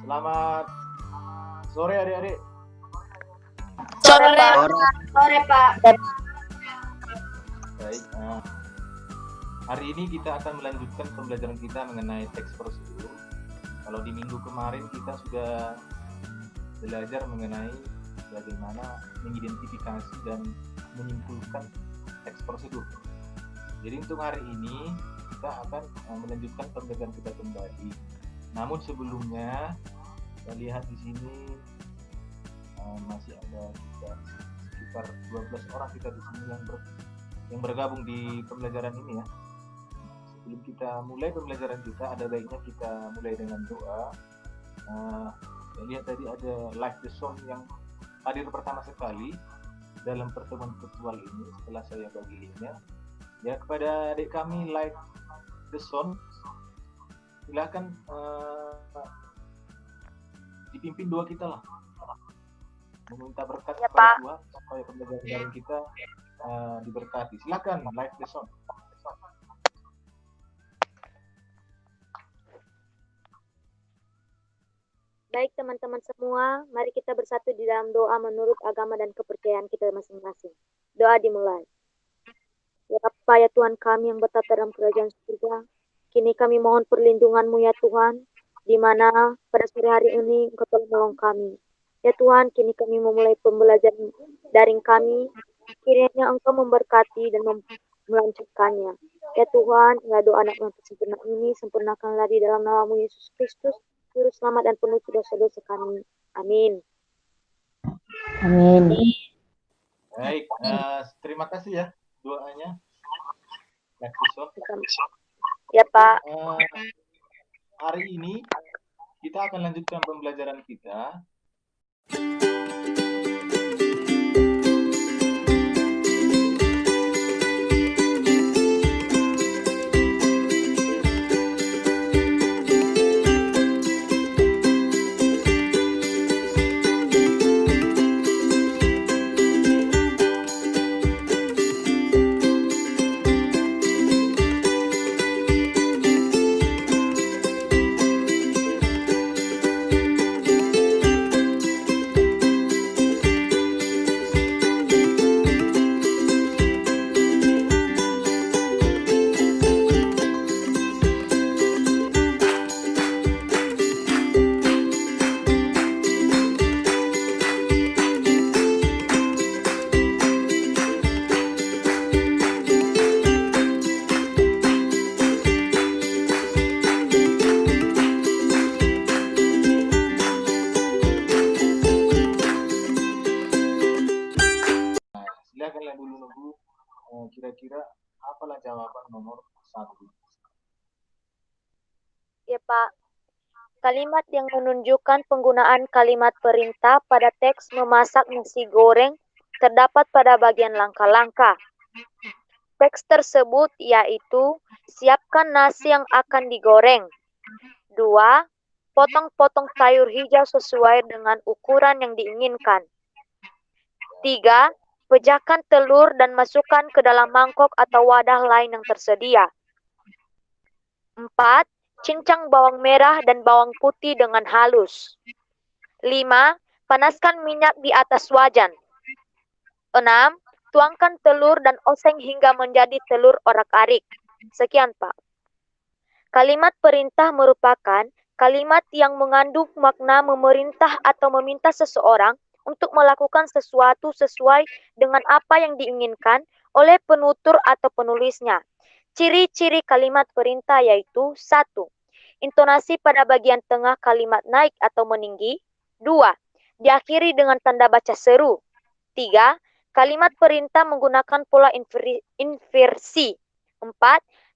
Selamat sore adik-adik. Sore, Pak. Sore, Pak. Baik. Hari ini kita akan melanjutkan pembelajaran kita mengenai teks prosedur. Kalau di minggu kemarin kita sudah belajar mengenai bagaimana mengidentifikasi dan menyimpulkan teks prosedur. Jadi untuk hari ini kita akan melanjutkan pembelajaran kita kembali. Namun sebelumnya kita lihat di sini masih ada sekitar 12 orang kita di sini yang bergabung di pembelajaran ini ya. Sebelum kita mulai pembelajaran kita, ada baiknya kita mulai dengan doa. Saya lihat tadi ada live the song yang hadir pertama sekali dalam pertemuan virtual ini setelah saya bagi linknya. Ya, kepada adik kami live the song, silakan dipimpin doa kita lah, meminta berkat ya, kepada Pak. Tuhan supaya pembelajaran daring kita diberkati. Silakan live the song. Baik teman-teman semua, mari kita bersatu di dalam doa menurut agama dan kepercayaan kita masing-masing. Doa dimulai. Ya Bapa, ya Tuhan kami yang bertata dalam kerajaan surga, kini kami mohon perlindungan-Mu ya Tuhan, di mana pada sore hari ini Engkau telah menolong kami. Ya Tuhan, kini kami memulai pembelajaran daring kami, kiranya Engkau memberkati dan melanjutkannya. Ya Tuhan, ya doa anak yang sempurna ini, sempurnakanlah di dalam nama-Mu Yesus Kristus, Juru Selamat dan penutup dosa-dosa kami. Amin. Amin. Baik, terima kasih ya doanya. Ya Pak. Hari ini kita akan lanjutkan pembelajaran kita. Silakanlah dulu nunggu kira-kira apalah jawaban nomor 1. Ya Pak. Kalimat yang menunjukkan penggunaan kalimat perintah pada teks memasak nasi goreng terdapat pada bagian langkah-langkah. Teks tersebut yaitu, siapkan nasi yang akan digoreng. 2. Potong-potong sayur hijau sesuai dengan ukuran yang diinginkan. 3. Pecahkan telur dan masukkan ke dalam mangkok atau wadah lain yang tersedia. 4. Cincang bawang merah dan bawang putih dengan halus. 5. Panaskan minyak di atas wajan. 6. Tuangkan telur dan oseng hingga menjadi telur orak-arik. Sekian, Pak. Kalimat perintah merupakan kalimat yang mengandung makna memerintah atau meminta seseorang untuk melakukan sesuatu sesuai dengan apa yang diinginkan oleh penutur atau penulisnya. Ciri-ciri kalimat perintah yaitu 1. Intonasi pada bagian tengah kalimat naik atau meninggi. 2. Diakhiri dengan tanda baca seru. 3. Kalimat perintah menggunakan pola inversi. 4.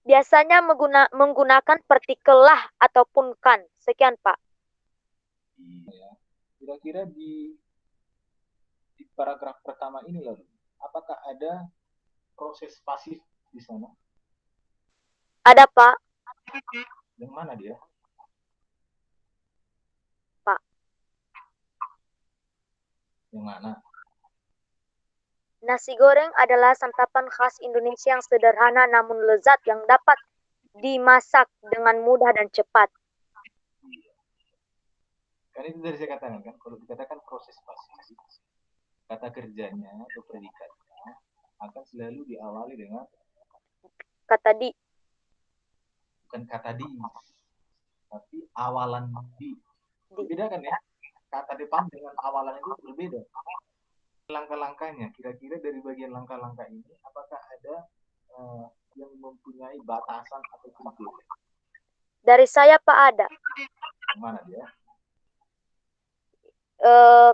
Biasanya menggunakan partikel lah ataupun kan. Sekian, Pak. Kira-kira di paragraf pertama ini lalu, apakah ada proses pasif di sana? Ada, Pak. Yang mana dia? Pak. Yang mana? Nasi goreng adalah santapan khas Indonesia yang sederhana namun lezat yang dapat dimasak dengan mudah dan cepat. Kan itu dari saya katakan kan, kalau dikatakan proses pasif, kata kerjanya atau predikatnya akan selalu diawali dengan kata di. bukan kata di, tapi awalan di. Beda kan ya? Kata depan dengan awalan itu berbeda. Langkah-langkahnya, kira-kira dari bagian langkah-langkah ini, apakah ada yang mempunyai batasan atau kriteria? Dari saya Pak ada. Mana dia?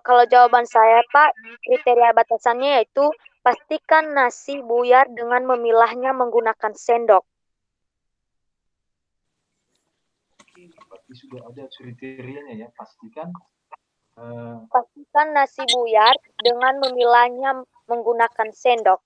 Kalau jawaban saya Pak, kriteria batasannya yaitu pastikan nasi buyar dengan memilahnya menggunakan sendok. Berarti sudah ada kriterianya ya, pastikan Pastikan nasi buyar dengan memilahnya menggunakan sendok.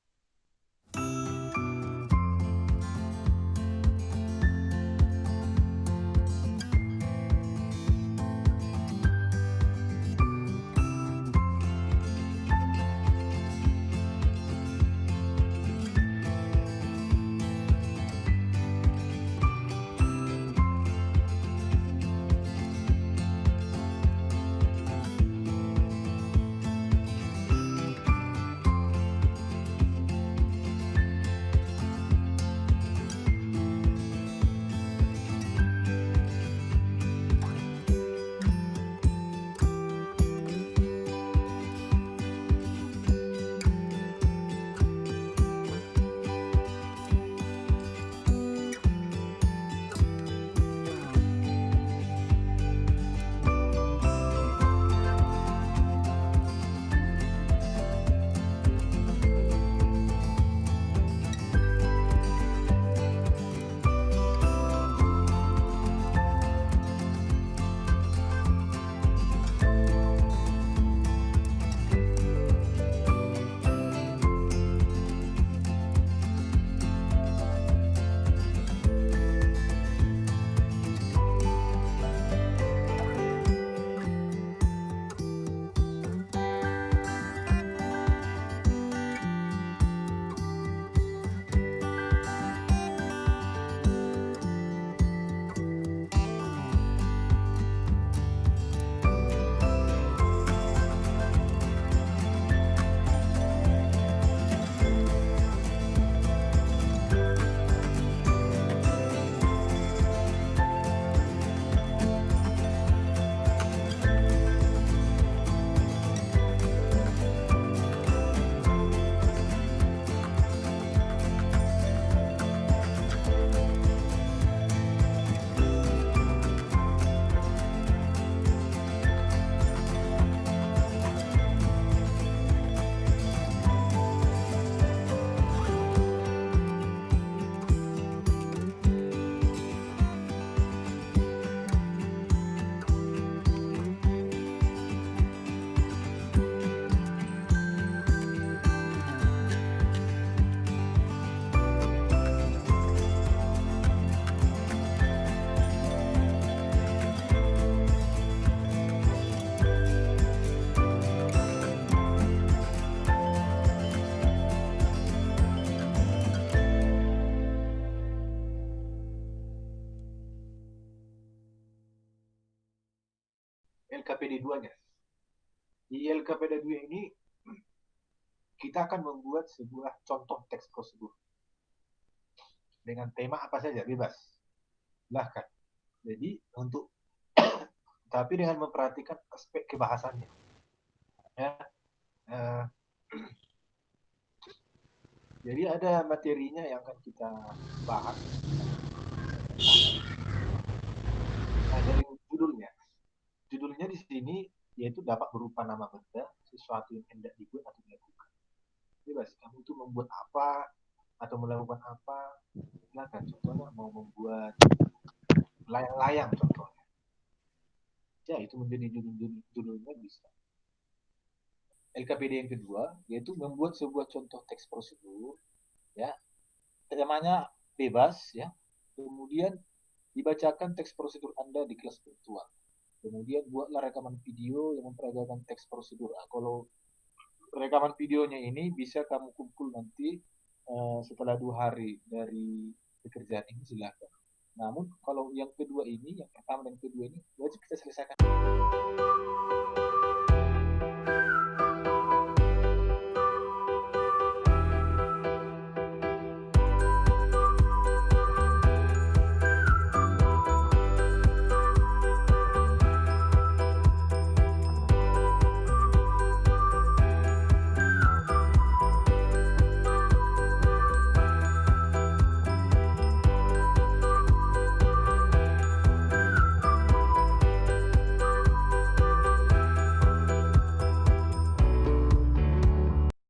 LKPD 2-nya. Di LKPD 2 ini kita akan membuat sebuah contoh teks prosedur dengan tema apa saja, bebas, silahkan. Jadi untuk tapi dengan memperhatikan aspek kebahasannya ya. Jadi ada materinya yang akan kita bahas. Nah, dari judulnya di sini yaitu dapat berupa nama benda, sesuatu yang hendak dibuat atau dilakukan. Bebas, kamu itu membuat apa atau melakukan apa, silakan. Contohnya mau membuat layang-layang contohnya, ya itu menjadi judulnya bisa. LKPD yang kedua yaitu membuat sebuah contoh teks prosedur, ya, temanya bebas, ya. Kemudian dibacakan teks prosedur Anda di kelas virtual. Kemudian buatlah rekaman video yang memperagakan teks prosedur. Nah, kalau rekaman videonya ini bisa kamu kumpul nanti setelah 2 hari dari pekerjaan ini, silakan. Namun kalau yang kedua ini, yang pertama dan kedua ini wajib kita selesaikan.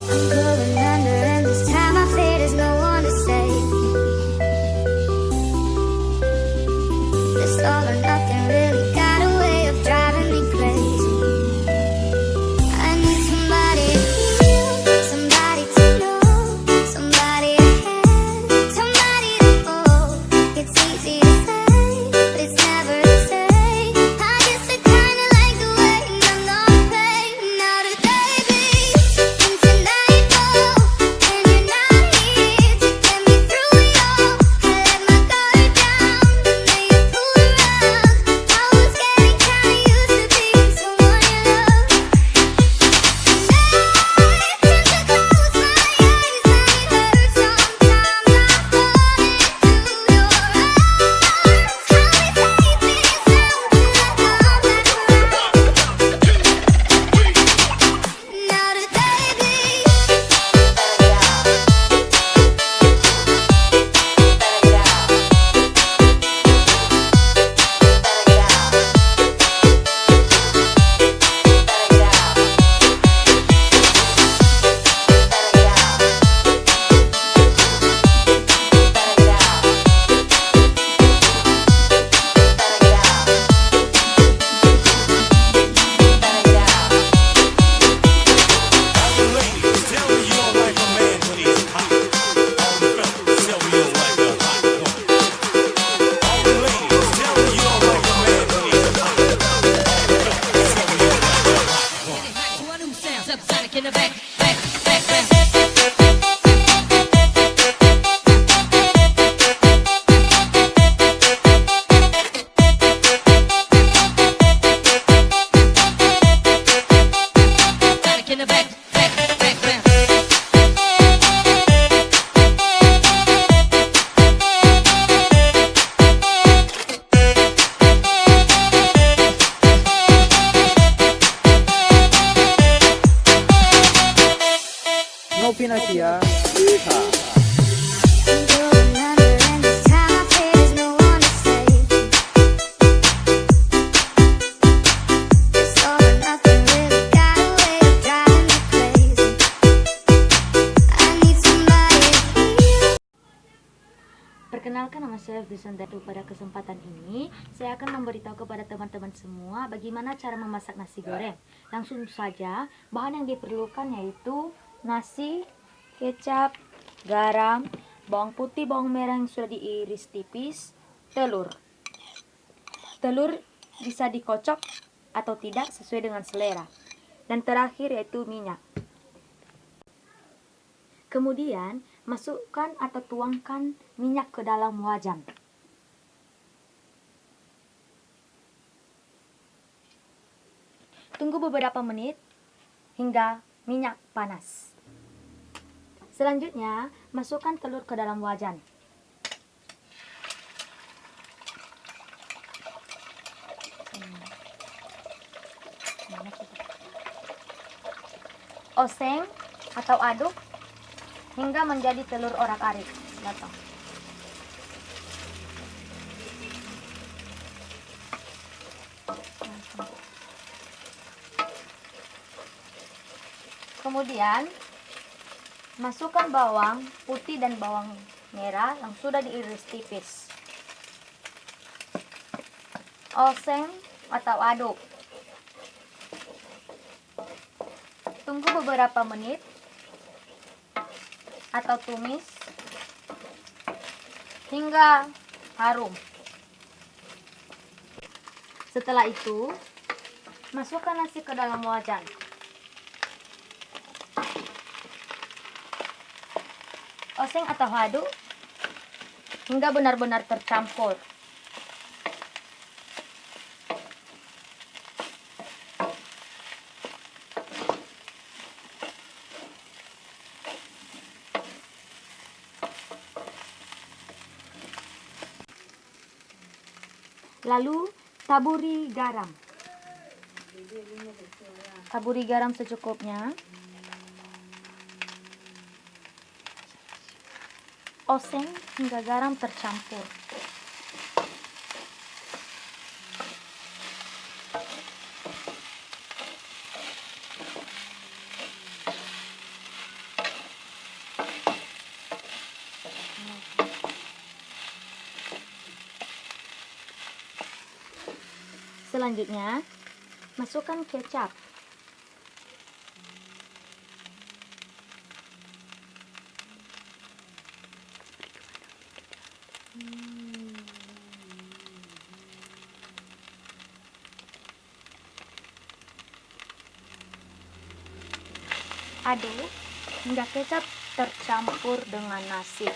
I'm going under, and this time I fear there's no one to save me. This all or nothing really got a way of driving me crazy. I need somebody to heal, somebody to know, somebody to have, somebody to hold. It's easy to say, but it's never the same. I guess I kinda like the way I'm not paid. Now today bleeds into nightfall, and you're not here to get me through it all. I let my guard down, but then you pulled around. I was getting kinda used to being someone you love. In the back. In the back. Ngopi Nasia. I'm going under, and this time I fear there's no one to save me. This all or nothing really got a way of driving me crazy. I need somebody to heal. Perkenalkan, nama saya Dusantatu. Pada kesempatan ini, saya akan memberitahu kepada teman-teman semua bagaimana cara memasak nasi goreng. Langsung saja, bahan yang diperlukan yaitu nasi, kecap, garam, bawang putih, bawang merah yang sudah diiris tipis, telur. Telur bisa dikocok atau tidak sesuai dengan selera. Dan terakhir yaitu minyak. Kemudian, masukkan atau tuangkan minyak ke dalam wajan. Tunggu beberapa menit hingga minyak panas. Selanjutnya, masukkan telur ke dalam wajan. Oseng atau aduk hingga menjadi telur orak-arik. Datang. Kemudian masukkan bawang putih dan bawang merah yang sudah diiris tipis. Oseng atau aduk. Tunggu beberapa menit atau tumis hingga harum. Setelah itu, masukkan nasi ke dalam wajan. Oseng atau aduk hingga benar-benar tercampur. Lalu taburi garam. Taburi garam secukupnya. Oseng hingga garam tercampur. Selanjutnya, masukkan kecap. Aduk hingga kecap tercampur dengan nasi.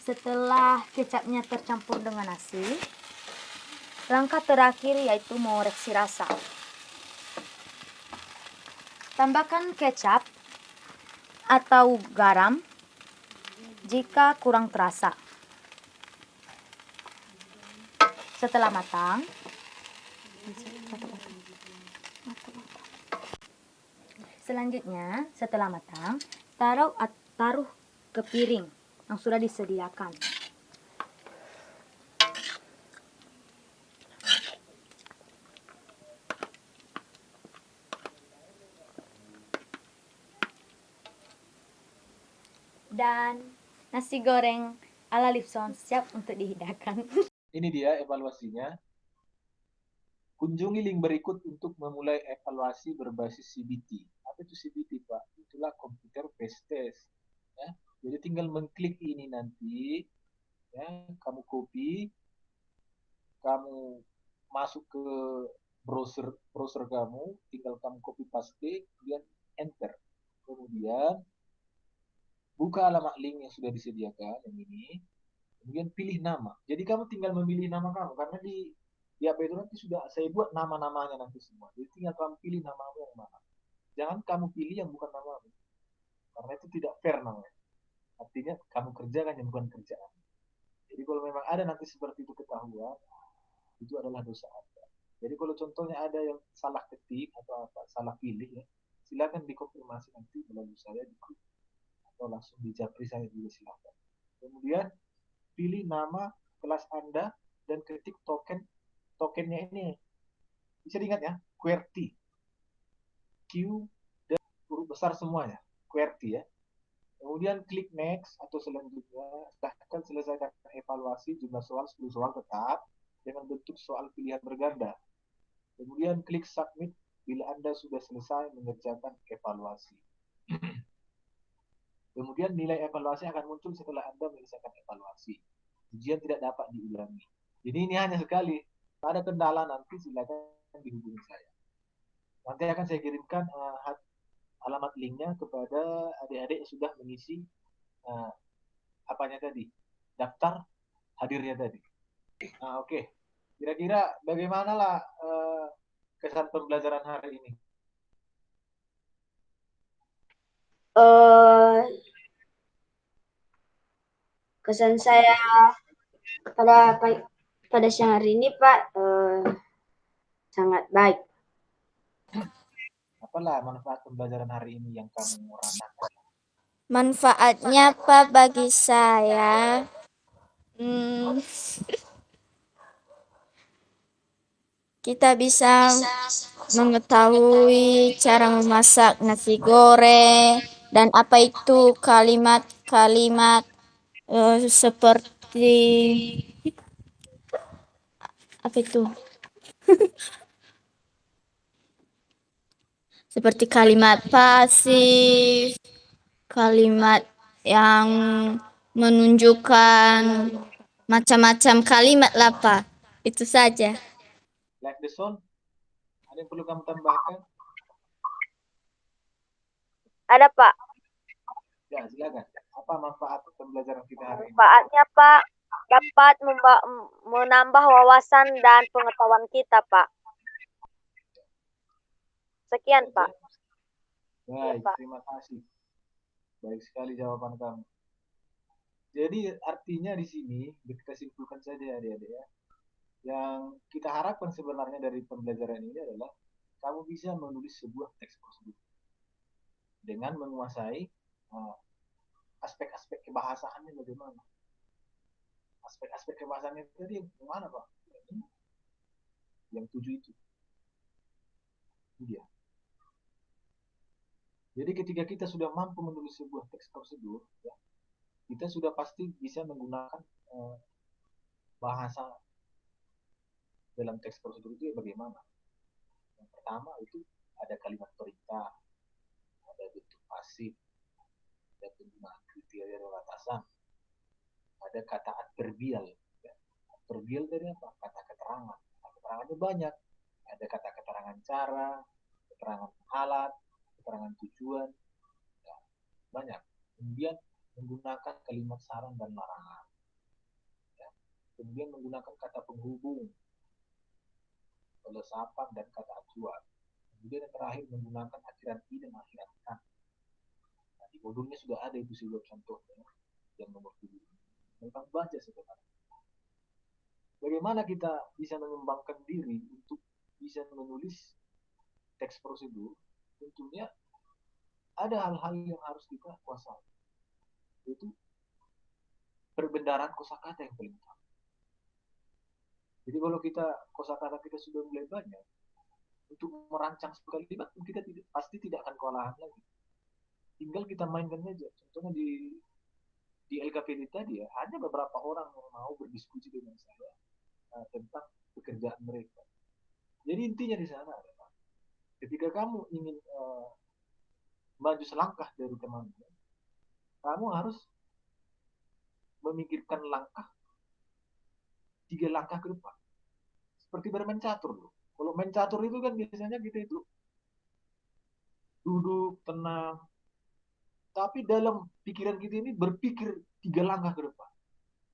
Setelah kecapnya tercampur dengan nasi, langkah terakhir yaitu mengoreksi rasa. Tambahkan kecap atau garam jika kurang terasa. Setelah matang, selanjutnya setelah matang, taruh ke piring yang sudah disediakan. Dan nasi goreng ala Lipson siap untuk dihidangkan. Ini dia evaluasinya. Kunjungi link berikut untuk memulai evaluasi berbasis CBT. Apa itu CBT, Pak? Itulah computer based test. Ya. Jadi tinggal mengklik ini nanti, ya, kamu copy, kamu masuk ke browser kamu, tinggal kamu copy paste, kemudian enter. Kemudian buka alamat link yang sudah disediakan yang ini. Kemudian pilih nama. Jadi kamu tinggal memilih nama kamu karena di apa itu nanti sudah saya buat nama-namanya nanti semua. Jadi tinggal kamu pilih namamu yang mana. Jangan kamu pilih yang bukan namamu. Karena itu tidak fair namanya. Artinya kamu kerjakan yang bukan kerjaan. Jadi kalau memang ada nanti seperti itu ketahuan, itu adalah dosa Anda. Jadi kalau contohnya ada yang salah ketik atau apa, salah pilih ya, silakan dikonfirmasi nanti melalui saya di grup atau langsung di japri saya juga silakan. Kemudian pilih nama kelas Anda dan ketik tokennya ini. Bisa diingat ya, QWERTY. Q dan huruf besar semuanya, QWERTY ya. Kemudian klik next atau selanjutnya, silahkan selesaikan evaluasi jumlah soal 10 soal tetap dengan bentuk soal pilihan berganda. Kemudian klik submit bila Anda sudah selesai mengerjakan evaluasi. Kemudian nilai evaluasi akan muncul setelah Anda menyelesaikan evaluasi. Ujian tidak dapat diulangi. Jadi ini hanya sekali. Kalau ada kendala nanti silakan dihubungi saya. Nanti akan saya kirimkan alamat linknya kepada adik-adik yang sudah mengisi apanya tadi, daftar hadirnya tadi. Oke. Kira-kira bagaimana lah kesan pembelajaran hari ini? Kesan saya pada siang hari ini, Pak, sangat baik. Apalah manfaat pembelajaran hari ini yang kamu rasakan? Manfaatnya Pak bagi saya, kita bisa mengetahui cara memasak nasi goreng dan apa itu kalimat-kalimat seperti apa itu? Seperti kalimat pasif, kalimat yang menunjukkan macam-macam kalimat lah Pak. Itu saja. Like the sound, ada yang perlu kamu tambahkan? Ada, Pak. Ya, silakan. Apa manfaat pembelajaran kita hari ini? Manfaatnya, Pak, dapat menambah wawasan dan pengetahuan kita, Pak. Sekian, Pak. Baik, Pak. terima kasih. Baik sekali jawaban kamu. Jadi artinya di sini kita simpulkan saja adik-adik ya. Yang kita harapkan sebenarnya dari pembelajaran ini adalah kamu bisa menulis sebuah teks prosedur dengan menguasai aspek-aspek kebahasaannya bagaimana. Aspek-aspek kebahasaannya tadi yang mana, Pak? Yang 7 itu. Ini dia. Jadi ketika kita sudah mampu menulis sebuah teks prosedur, ya, kita sudah pasti bisa menggunakan bahasa dalam teks prosedur itu bagaimana. Yang pertama itu ada kalimat perintah, ada bentuk pasif, ada penggunaan kriteria dan batasan, ada kata adverbial. Ya. Adverbial dari apa? Kata keterangan. Kata keterangannya banyak. Ada kata keterangan cara, keterangan alat, keterangan tujuan, ya, banyak. Kemudian menggunakan kalimat saran dan larangan. Ya. Kemudian menggunakan kata penghubung, pelesapan dan kata acuan. Kemudian yang terakhir menggunakan akhiran i dan akhiran kan. Nah, di modulnya sudah ada itu sebuah contohnya yang nomor 7. Memang baca sebenarnya. Bagaimana kita bisa mengembangkan diri untuk bisa menulis teks prosedur? Tentunya ada hal-hal yang harus kita kuasai. Yaitu perbendaharaan kosakata yang paling utama. Jadi kalau kita kosakata kita sudah mulai banyak, untuk merancang sebuah kalimat kita pasti tidak akan kewalahan lagi. Tinggal kita mainkan saja. Contohnya di LKPD tadi ya, hanya beberapa orang yang mau berdiskusi dengan saya tentang pekerjaan mereka. Jadi intinya di sana adalah ketika kamu ingin maju selangkah dari temanmu, kamu harus memikirkan 3 langkah ke depan. Seperti bermain catur loh. Kalau main catur itu kan biasanya kita itu duduk tenang, tapi dalam pikiran kita ini berpikir 3 langkah ke depan.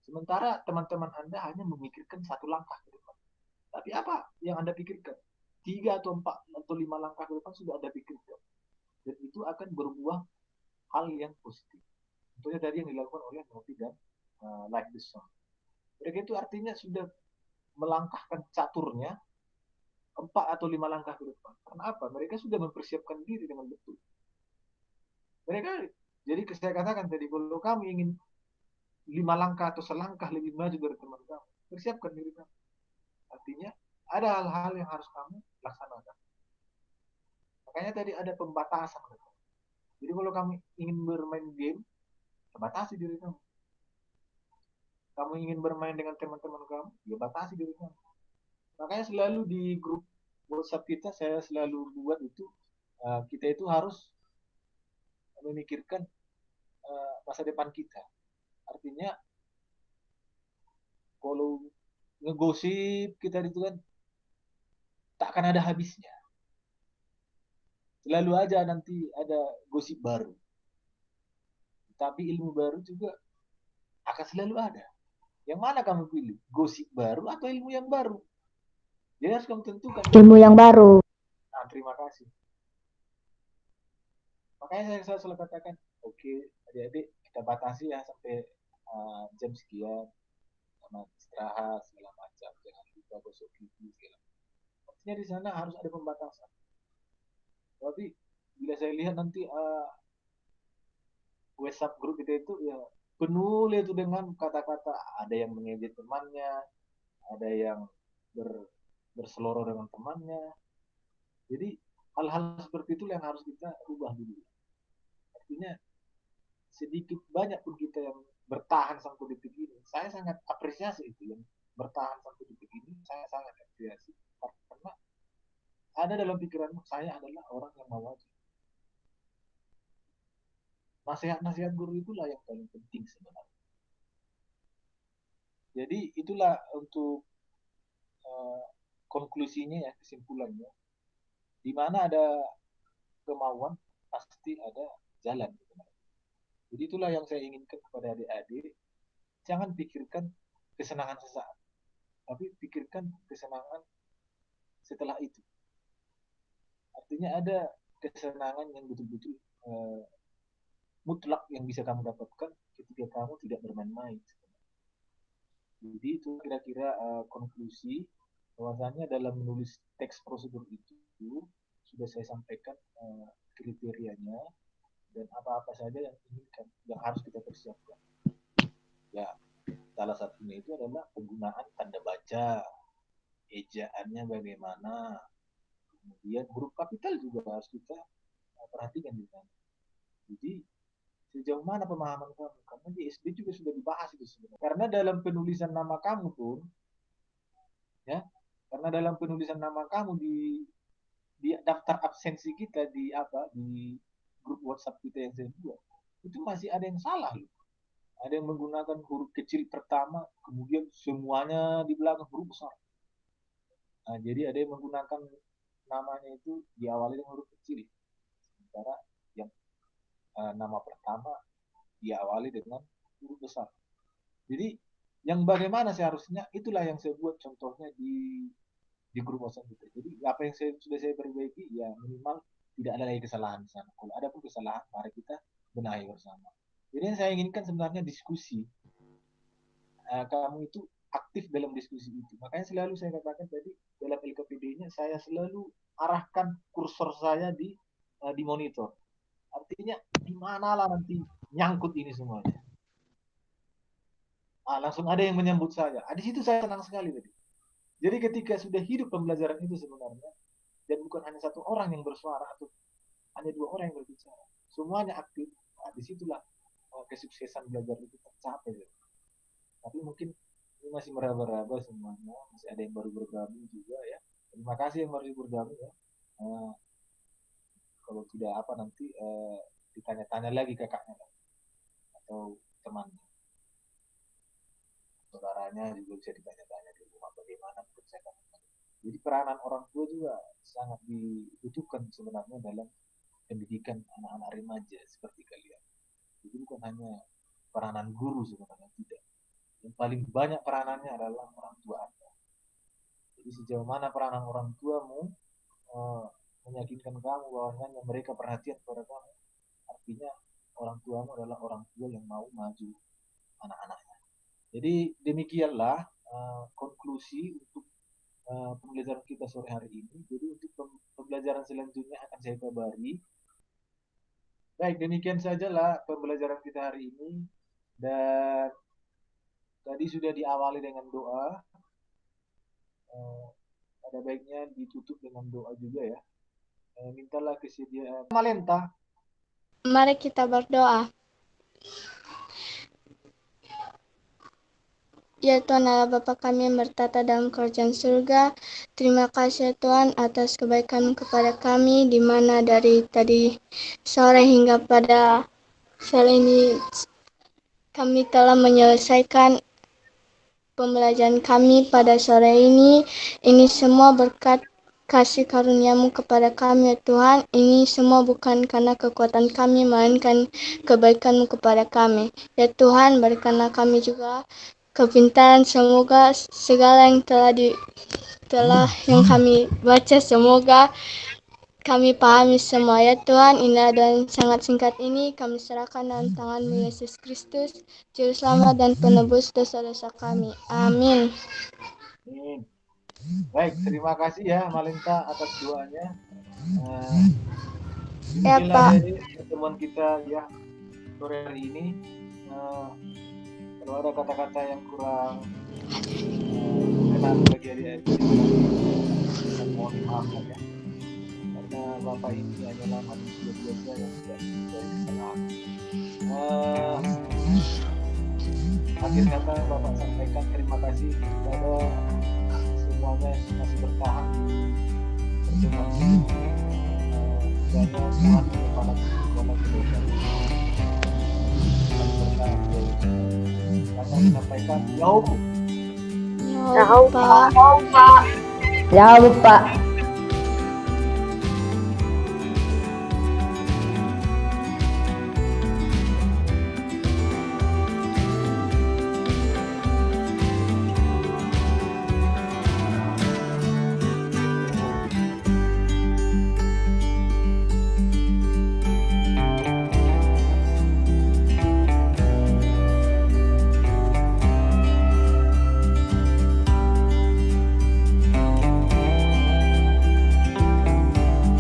Sementara teman-teman Anda hanya memikirkan 1 langkah ke depan. Tapi apa yang Anda pikirkan? 3 atau 4 atau 5 langkah ke depan sudah Anda pikirkan. Dan itu akan berbuah hal yang positif. Contohnya tadi yang dilakukan oleh Novi dan Like the Song. Mereka itu artinya sudah melangkahkan caturnya 4 atau 5 langkah ke depan. Karena apa? Mereka sudah mempersiapkan diri dengan betul. Mereka, jadi saya katakan tadi, kalau kamu ingin 5 langkah atau selangkah lebih maju dari teman kamu, persiapkan diri kamu. Artinya, ada hal-hal yang harus kamu laksanakan. Makanya tadi ada pembatasan. Jadi kalau kamu ingin bermain game, batasi diri kamu. Kamu ingin bermain dengan teman-teman kamu, ya batasi diri kamu. Makanya selalu di grup WhatsApp kita, saya selalu buat itu, kita itu harus memikirkan masa depan kita. Artinya, kalau ngegosip kita itu kan, tak akan ada habisnya. Selalu aja nanti ada gosip baru. Tapi ilmu baru juga akan selalu ada. Yang mana kamu pilih? Gosip baru atau ilmu yang baru? Jadi harus kamu tentukan. Ilmu yang baru. Nah, terima kasih. Makanya saya selalu katakan, oke, adik-adik kita batasi ya sampai jam sekian, sama istirahat segala macam, jangan lupa gosok gigi segala macam. Artinya di sana harus ada pembatasan. Tapi bila saya lihat nanti WhatsApp grup kita itu ya penuh itu dengan kata-kata, ada yang mengejek temannya, ada yang berseloroh dengan temannya. Jadi hal-hal seperti itu yang harus kita ubah dulu. Artinya sedikit banyak pun kita yang bertahan sampai detik ini, saya sangat apresiasi itu yang bertahan sampai detik ini, saya sangat apresiasi karena ada dalam pikiranmu saya adalah orang yang mau maju. Nasihat-nasihat guru itulah yang paling penting sebenarnya. Jadi itulah untuk konklusinya ya, kesimpulannya. Di mana ada kemauan pasti ada jalan. Jadi itulah yang saya inginkan kepada adik-adik. Jangan pikirkan kesenangan sesaat, tapi pikirkan kesenangan setelah itu. Artinya ada kesenangan yang betul-betul mutlak yang bisa kamu dapatkan ketika kamu tidak bermain-main. Jadi itu kira-kira konklusi bahwasanya dalam menulis teks prosedur itu sudah saya sampaikan kriterianya dan apa-apa saja yang harus kita persiapkan. Ya, salah satunya itu adalah penggunaan tanda baca, ejaannya bagaimana, kemudian huruf kapital juga harus kita perhatikan di sana. Jadi sejauh mana pemahaman kamu? Karena di SD juga sudah dibahas itu sebenarnya. Karena dalam penulisan nama kamu pun, ya, karena dalam penulisan nama kamu di daftar absensi kita di grup WhatsApp kita yang saya buat, itu masih ada yang salah loh. Ada yang menggunakan huruf kecil pertama, kemudian semuanya di belakang huruf besar. Nah, jadi ada yang menggunakan namanya itu diawali dengan huruf kecil, sementara yang nama pertama diawali dengan huruf besar. Jadi yang bagaimana seharusnya itulah yang saya buat contohnya di grup WhatsApp kita. Jadi apa yang sudah saya perbaiki ya minimal tidak ada lagi kesalahan di sana. Kalau ada pun kesalahan, mari kita benahi bersama. Jadi yang saya inginkan sebenarnya diskusi. Kamu itu aktif dalam diskusi itu. Makanya selalu saya katakan tadi dalam LKPD-nya saya selalu arahkan kursor saya di monitor. Artinya di manalah nanti nyangkut ini semuanya. Langsung ada yang menyambut saya. Di situ saya senang sekali tadi. Jadi ketika sudah hidup pembelajaran itu sebenarnya dan bukan hanya satu orang yang bersuara atau hanya dua orang yang berbicara, semuanya aktif. Disitulah kesuksesan belajar itu tercapai. Tapi mungkin ini masih meraba-raba semuanya, masih ada yang baru bergabung juga ya. Terima kasih yang baru bergabung ya. Kalau tidak nanti ditanya-tanya lagi kakaknya atau temannya, saudaranya juga bisa ditanya-tanya di rumah bagaimana bekerjakan. Jadi peranan orang tua juga sangat dibutuhkan sebenarnya dalam pendidikan anak-anak remaja seperti kalian. Jadi bukan hanya peranan guru sebenarnya, tidak. Yang paling banyak peranannya adalah orang tua Anda. Jadi sejauh mana peranan orang tuamu meyakinkan kamu bahwasanya mereka perhatian kepada kamu, artinya orang tuamu adalah orang tua yang mau maju anak-anaknya. Jadi demikianlah konklusi untuk pembelajaran kita sore hari ini. Jadi untuk pembelajaran selanjutnya akan saya kabari. Baik, demikian sajalah pembelajaran kita hari ini. Dan tadi sudah diawali dengan doa. Ada baiknya ditutup dengan doa juga ya. Mintalah kesediaan. Malenta. Mari kita berdoa. Ya Tuhan Allah Bapa kami yang bertata dalam kerajaan surga, terima kasih Tuhan atas kebaikan kepada kami, di mana dari tadi sore hingga pada sore ini kami telah menyelesaikan pembelajaran kami pada sore ini. Ini semua berkat kasih karunia-Mu kepada kami ya Tuhan. Ini semua bukan karena kekuatan kami, melainkan kebaikan-Mu kepada kami. Ya Tuhan, berikanlah kami juga kepintaran, semoga segala yang yang kami baca semoga kami pahami semua ya Tuhan. Indah dan sangat singkat ini kami serahkan dalam tangan-Mu Yesus Kristus, Juru Selamat dan Penebus dosa-dosa kami. Amin. Baik, terima kasih ya Malenta atas doanya. Ya Pak. Pertemuan kita ya sore hari ini. Kalau ada kata-kata yang kurang kenal bagi adik-adik, mohon maaf ya. Karena Bapak ini adalah manusia biasa yang tidak dari kesalahan. Akhir kata Bapak sampaikan terima kasih kepada semuanya yang masih bertahan di pertemuan ini. Dan Tuhan kepada sekolah kita bertahan di karena menyampaikan jauh Jauh, Pak. Jauh, Pak.